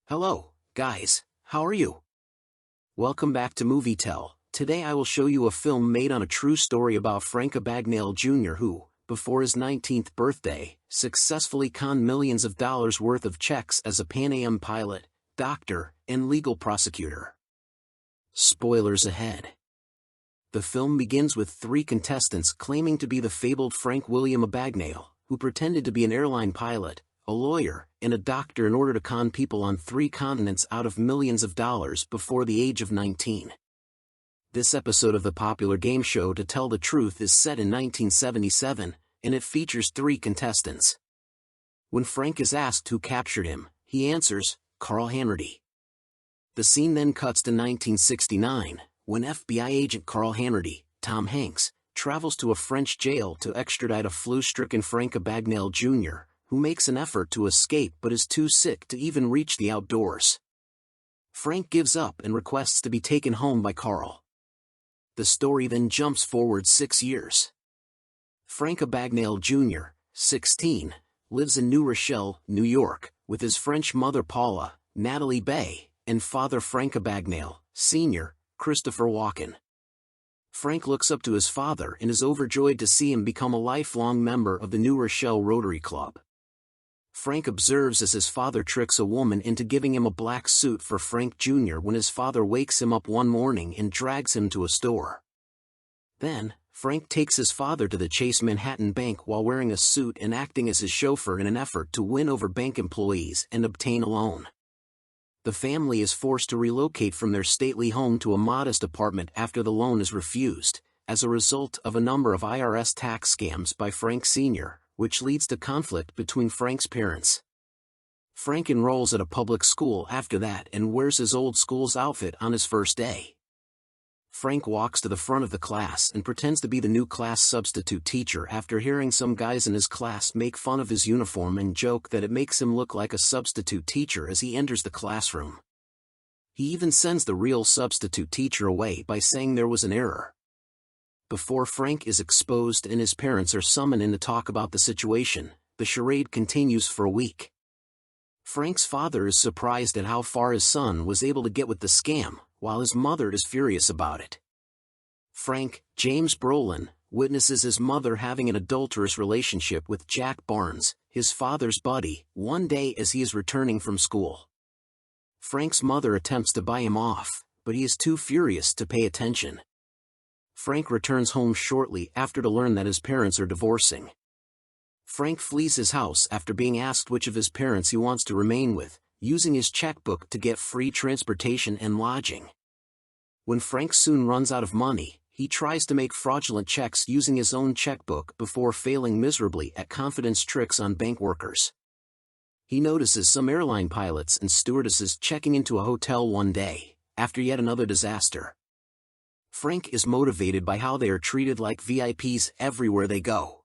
Hello, guys, how are you? Welcome back to Movie Tell. Today I will show you a film made on a true story about Frank Abagnale Jr. who, before his 19th birthday, successfully conned millions of dollars worth of checks as a Pan Am pilot, doctor, and legal prosecutor. Spoilers ahead. The film begins with three contestants claiming to be the fabled Frank William Abagnale, who pretended to be an airline pilot, a lawyer, and a doctor in order to con people on 3 continents out of millions of dollars before the age of 19. This episode of the popular game show To Tell the Truth is set in 1977, and it features 3 contestants. When Frank is asked who captured him, he answers, Carl Hanratty. The scene then cuts to 1969, when FBI agent Carl Hanratty, Tom Hanks, travels to a French jail to extradite a flu-stricken Frank Abagnale Jr., who makes an effort to escape but is too sick to even reach the outdoors. Frank gives up and requests to be taken home by Carl. The story then jumps forward 6 years. Frank Abagnale Jr., 16, lives in New Rochelle, New York, with his French mother Paula, Natalie Bay, and father Frank Abagnale, Sr., Christopher Walken. Frank looks up to his father and is overjoyed to see him become a lifelong member of the New Rochelle Rotary Club. Frank observes as his father tricks a woman into giving him a black suit for Frank Jr. when his father wakes him up one morning and drags him to a store. Then, Frank takes his father to the Chase Manhattan Bank while wearing a suit and acting as his chauffeur in an effort to win over bank employees and obtain a loan. The family is forced to relocate from their stately home to a modest apartment after the loan is refused, as a result of a number of IRS tax scams by Frank Sr., which leads to conflict between Frank's parents. Frank enrolls at a public school after that and wears his old school's outfit on his first day. Frank walks to the front of the class and pretends to be the new class substitute teacher after hearing some guys in his class make fun of his uniform and joke that it makes him look like a substitute teacher as he enters the classroom. He even sends the real substitute teacher away by saying there was an error. Before Frank is exposed and his parents are summoned in to talk about the situation, the charade continues for a week. Frank's father is surprised at how far his son was able to get with the scam, while his mother is furious about it. Frank, James Brolin, witnesses his mother having an adulterous relationship with Jack Barnes, his father's buddy, one day as he is returning from school. Frank's mother attempts to buy him off, but he is too furious to pay attention. Frank returns home shortly after to learn that his parents are divorcing. Frank flees his house after being asked which of his parents he wants to remain with, using his checkbook to get free transportation and lodging. When Frank soon runs out of money, he tries to make fraudulent checks using his own checkbook before failing miserably at confidence tricks on bank workers. He notices some airline pilots and stewardesses checking into a hotel one day, after yet another disaster. Frank is motivated by how they are treated like VIPs everywhere they go.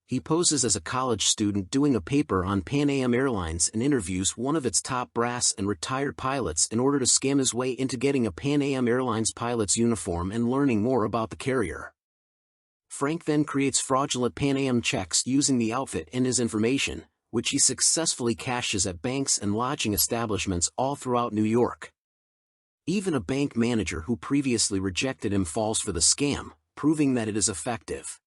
He poses as a college student doing a paper on Pan Am Airlines and interviews one of its top brass and retired pilots in order to scam his way into getting a Pan Am Airlines pilot's uniform and learning more about the carrier. Frank then creates fraudulent Pan Am checks using the outfit and his information, which he successfully cashes at banks and lodging establishments all throughout New York. Even a bank manager who previously rejected him falls for the scam, proving that it is effective.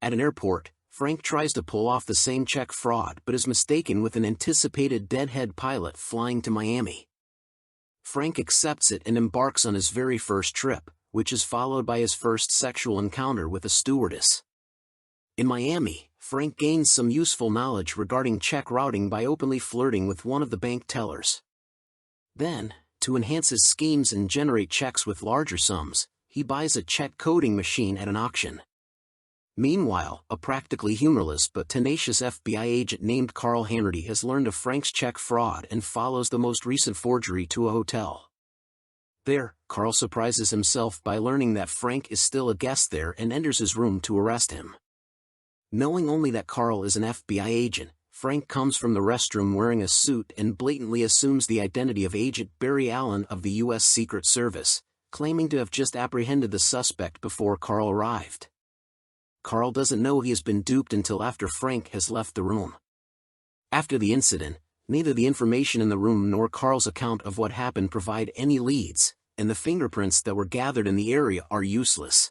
At an airport, Frank tries to pull off the same check fraud but is mistaken with an anticipated deadhead pilot flying to Miami. Frank accepts it and embarks on his very first trip, which is followed by his first sexual encounter with a stewardess. In Miami, Frank gains some useful knowledge regarding check routing by openly flirting with one of the bank tellers. Then, to enhance his schemes and generate checks with larger sums, he buys a check coding machine at an auction. Meanwhile, a practically humorless but tenacious FBI agent named Carl Hanratty has learned of Frank's check fraud and follows the most recent forgery to a hotel. There, Carl surprises himself by learning that Frank is still a guest there and enters his room to arrest him. Knowing only that Carl is an FBI agent, Frank comes from the restroom wearing a suit and blatantly assumes the identity of Agent Barry Allen of the U.S. Secret Service, claiming to have just apprehended the suspect before Carl arrived. Carl doesn't know he has been duped until after Frank has left the room. After the incident, Neither the information in the room nor Carl's account of what happened provide any leads, and the fingerprints that were gathered in the area are useless.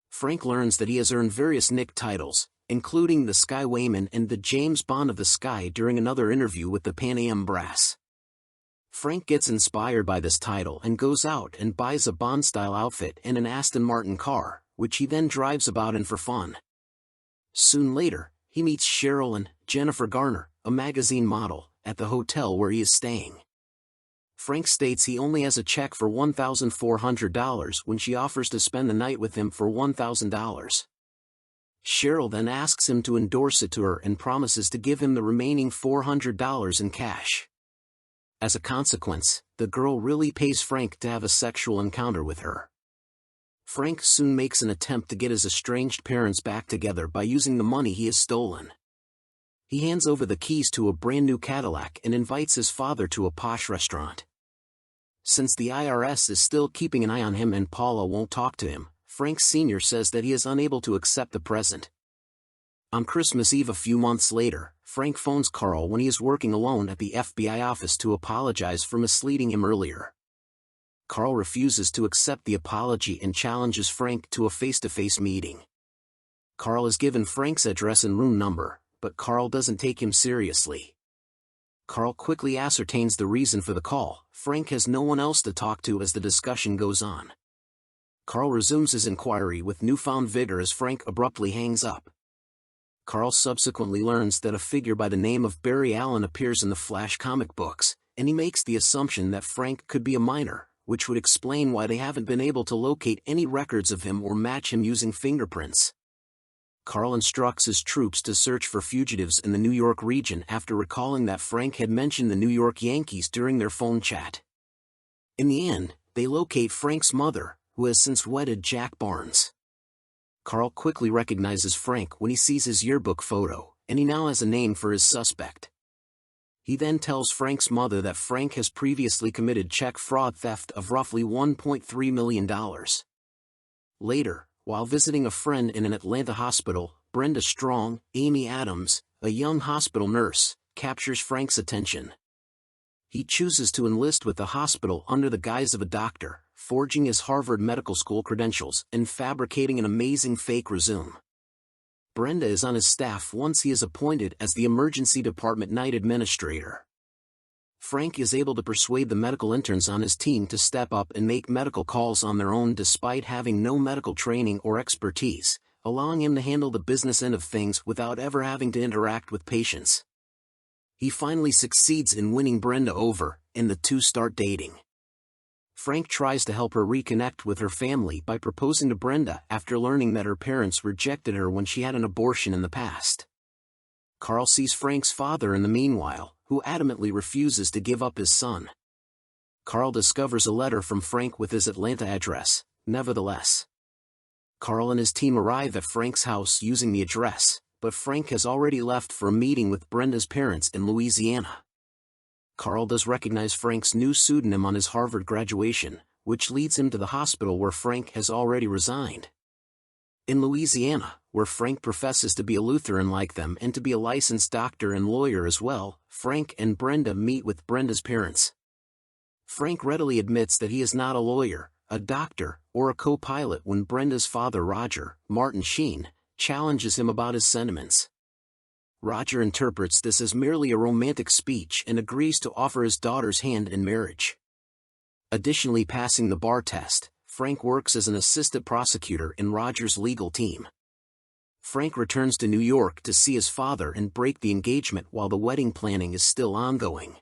Frank learns that he has earned various Nick titles, including the Sky Wayman and the James Bond of the Sky during another interview with the Pan Am Brass. Frank gets inspired by this title and goes out and buys a Bond-style outfit and an Aston Martin car, which he then drives about in for fun. Soon later, he meets Cheryl and Jennifer Garner, a magazine model, at the hotel where he is staying. Frank states he only has a check for $1,400 when she offers to spend the night with him for $1,000. Cheryl then asks him to endorse it to her and promises to give him the remaining $400 in cash. As a consequence, the girl really pays Frank to have a sexual encounter with her. Frank soon makes an attempt to get his estranged parents back together by using the money he has stolen. He hands over the keys to a brand new Cadillac and invites his father to a posh restaurant. Since the IRS is still keeping an eye on him and Paula won't talk to him, Frank Sr. says that he is unable to accept the present. On Christmas Eve a few months later, Frank phones Carl when he is working alone at the FBI office to apologize for misleading him earlier. Carl refuses to accept the apology and challenges Frank to a face-to-face meeting. Carl is given Frank's address and room number, but Carl doesn't take him seriously. Carl quickly ascertains the reason for the call. Frank has no one else to talk to as the discussion goes on. Carl resumes his inquiry with newfound vigor as Frank abruptly hangs up. Carl subsequently learns that a figure by the name of Barry Allen appears in the Flash comic books, and he makes the assumption that Frank could be a minor, which would explain why they haven't been able to locate any records of him or match him using fingerprints. Carl instructs his troops to search for fugitives in the New York region after recalling that Frank had mentioned the New York Yankees during their phone chat. In the end, they locate Frank's mother, who has since wedded Jack Barnes. Carl quickly recognizes Frank when he sees his yearbook photo, and he now has a name for his suspect. He then tells Frank's mother that Frank has previously committed check fraud theft of roughly $1.3 million. Later, while visiting a friend in an Atlanta hospital, Brenda Strong, Amy Adams, a young hospital nurse, captures Frank's attention. He chooses to enlist with the hospital under the guise of a doctor, forging his Harvard Medical School credentials and fabricating an amazing fake resume. Brenda is on his staff once he is appointed as the emergency department night administrator. Frank is able to persuade the medical interns on his team to step up and make medical calls on their own despite having no medical training or expertise, allowing him to handle the business end of things without ever having to interact with patients. He finally succeeds in winning Brenda over, and the two start dating. Frank tries to help her reconnect with her family by proposing to Brenda after learning that her parents rejected her when she had an abortion in the past. Carl sees Frank's father in the meanwhile, who adamantly refuses to give up his son. Carl discovers a letter from Frank with his Atlanta address, nevertheless. Carl and his team arrive at Frank's house using the address, but Frank has already left for a meeting with Brenda's parents in Louisiana. Carl does recognize Frank's new pseudonym on his Harvard graduation, which leads him to the hospital where Frank has already resigned. In Louisiana, where Frank professes to be a Lutheran like them and to be a licensed doctor and lawyer as well, Frank and Brenda meet with Brenda's parents. Frank readily admits that he is not a lawyer, a doctor, or a co-pilot when Brenda's father Roger, Martin Sheen, challenges him about his sentiments. Roger interprets this as merely a romantic speech and agrees to offer his daughter's hand in marriage. Additionally, passing the bar test, Frank works as an assistant prosecutor in Roger's legal team. Frank returns to New York to see his father and break the engagement while the wedding planning is still ongoing.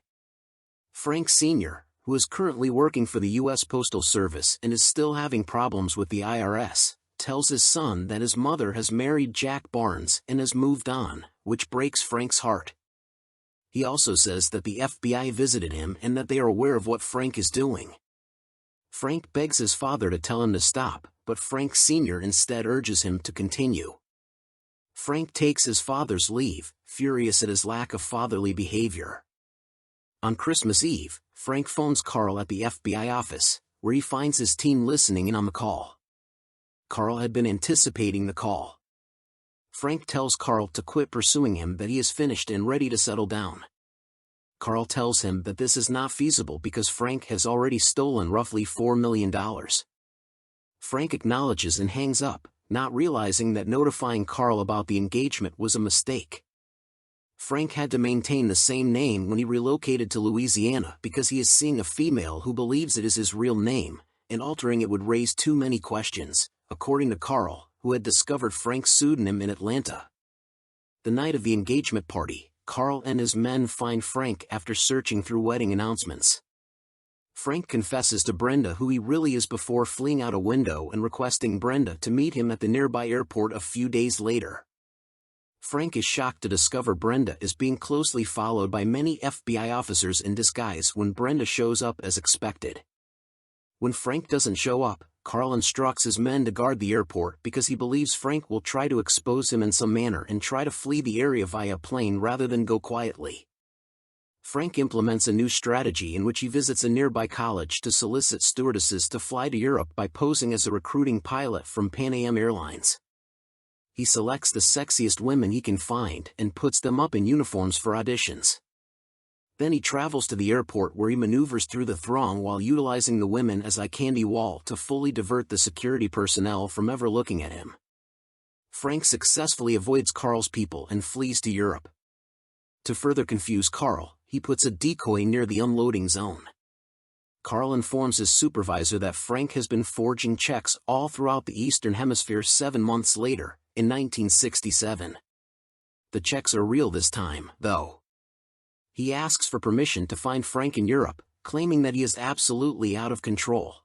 Frank Sr., who is currently working for the U.S. Postal Service and is still having problems with the IRS, tells his son that his mother has married Jack Barnes and has moved on, which breaks Frank's heart. He also says that the FBI visited him and that they are aware of what Frank is doing. Frank begs his father to tell him to stop, but Frank Sr. instead urges him to continue. Frank takes his father's leave, furious at his lack of fatherly behavior. On Christmas Eve, Frank phones Carl at the FBI office, where he finds his team listening in on the call. Carl had been anticipating the call. Frank tells Carl to quit pursuing him, that he is finished and ready to settle down. Carl tells him that this is not feasible because Frank has already stolen roughly $4 million. Frank acknowledges and hangs up, not realizing that notifying Carl about the engagement was a mistake. Frank had to maintain the same name when he relocated to Louisiana because he is seeing a female who believes it is his real name, and altering it would raise too many questions, according to Carl, who had discovered Frank's pseudonym in Atlanta. The night of the engagement party, Carl and his men find Frank after searching through wedding announcements. Frank confesses to Brenda who he really is before fleeing out a window and requesting Brenda to meet him at the nearby airport a few days later. Frank is shocked to discover Brenda is being closely followed by many FBI officers in disguise when Brenda shows up as expected. When Frank doesn't show up, Carl instructs his men to guard the airport because he believes Frank will try to expose him in some manner and try to flee the area via plane rather than go quietly. Frank implements a new strategy in which he visits a nearby college to solicit stewardesses to fly to Europe by posing as a recruiting pilot from Pan Am Airlines. He selects the sexiest women he can find and puts them up in uniforms for auditions. Then he travels to the airport where he maneuvers through the throng while utilizing the women as a candy wall to fully divert the security personnel from ever looking at him. Frank successfully avoids Carl's people and flees to Europe. To further confuse Carl, he puts a decoy near the unloading zone. Carl informs his supervisor that Frank has been forging checks all throughout the Eastern Hemisphere 7 months later, in 1967. The checks are real this time, though. He asks for permission to find Frank in Europe, claiming that he is absolutely out of control.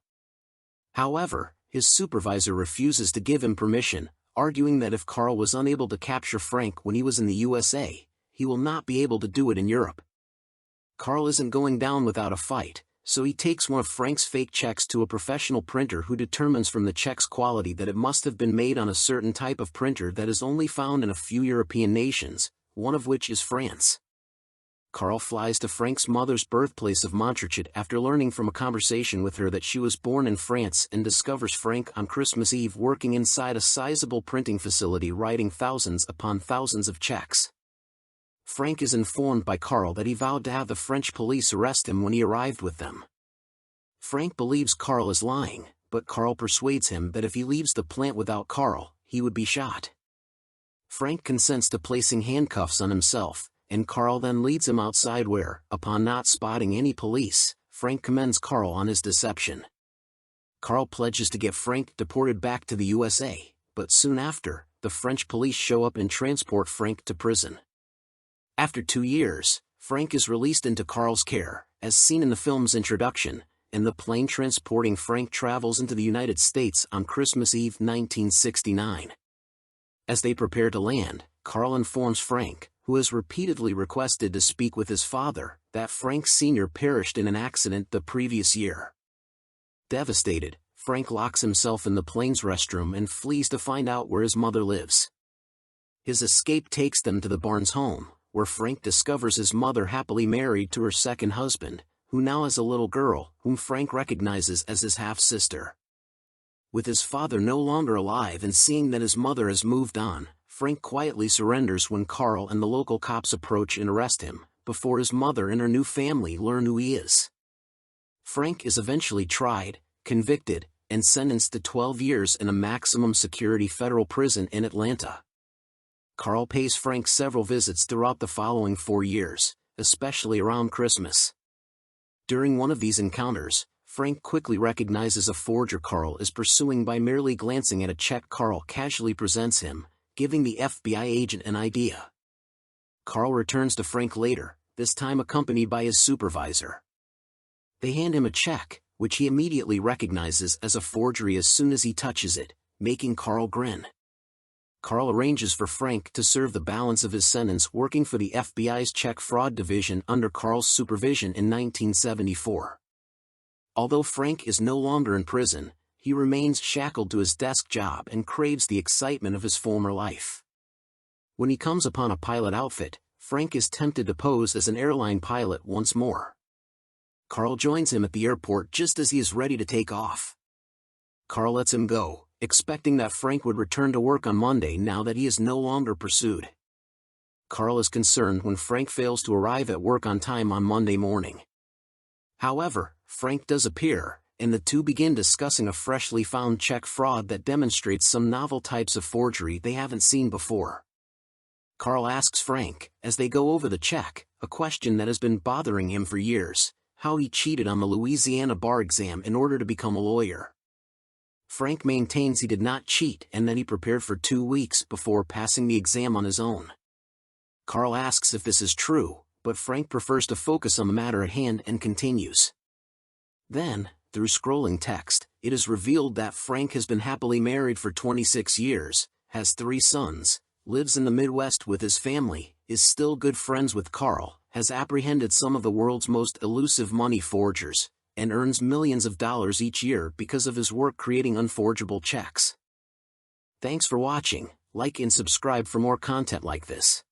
However, his supervisor refuses to give him permission, arguing that if Carl was unable to capture Frank when he was in the USA, he will not be able to do it in Europe. Carl isn't going down without a fight, so he takes one of Frank's fake checks to a professional printer who determines from the check's quality that it must have been made on a certain type of printer that is only found in a few European nations, one of which is France. Carl flies to Frank's mother's birthplace of Montreal after learning from a conversation with her that she was born in France and discovers Frank on Christmas Eve working inside a sizable printing facility writing thousands upon thousands of checks. Frank is informed by Carl that he vowed to have the French police arrest him when he arrived with them. Frank believes Carl is lying, but Carl persuades him that if he leaves the plant without Carl, he would be shot. Frank consents to placing handcuffs on himself, and Carl then leads him outside where, upon not spotting any police, Frank commends Carl on his deception. Carl pledges to get Frank deported back to the USA, but soon after, the French police show up and transport Frank to prison. After 2 years, Frank is released into Carl's care, as seen in the film's introduction, and the plane transporting Frank travels into the United States on Christmas Eve 1969. As they prepare to land, Carl informs Frank, who has repeatedly requested to speak with his father, that Frank Sr. perished in an accident the previous year. Devastated, Frank locks himself in the plane's restroom and flees to find out where his mother lives. His escape takes them to the Barnes home, where Frank discovers his mother happily married to her second husband, who now has a little girl, whom Frank recognizes as his half-sister. With his father no longer alive and seeing that his mother has moved on, Frank quietly surrenders when Carl and the local cops approach and arrest him, before his mother and her new family learn who he is. Frank is eventually tried, convicted, and sentenced to 12 years in a maximum security federal prison in Atlanta. Carl pays Frank several visits throughout the following 4 years, especially around Christmas. During one of these encounters, Frank quickly recognizes a forger Carl is pursuing by merely glancing at a check Carl casually presents him, giving the FBI agent an idea. Carl returns to Frank later, this time accompanied by his supervisor. They hand him a check, which he immediately recognizes as a forgery as soon as he touches it, making Carl grin. Carl arranges for Frank to serve the balance of his sentence working for the FBI's check fraud division under Carl's supervision in 1974. Although Frank is no longer in prison, he remains shackled to his desk job and craves the excitement of his former life. When he comes upon a pilot outfit, Frank is tempted to pose as an airline pilot once more. Carl joins him at the airport just as he is ready to take off. Carl lets him go, expecting that Frank would return to work on Monday now that he is no longer pursued. Carl is concerned when Frank fails to arrive at work on time on Monday morning. However, Frank does appear, and the two begin discussing a freshly found check fraud that demonstrates some novel types of forgery they haven't seen before. Carl asks Frank, as they go over the check, a question that has been bothering him for years: how he cheated on the Louisiana bar exam in order to become a lawyer. Frank maintains he did not cheat and that he prepared for 2 weeks before passing the exam on his own. Carl asks if this is true, but Frank prefers to focus on the matter at hand and continues. Then, through scrolling text, it is revealed that Frank has been happily married for 26 years, has 3 sons, lives in the Midwest with his family, is still good friends with Carl, has apprehended some of the world's most elusive money forgers, and earns millions of dollars each year because of his work creating unforgeable checks. Thanks for watching. Like and subscribe for more content like this.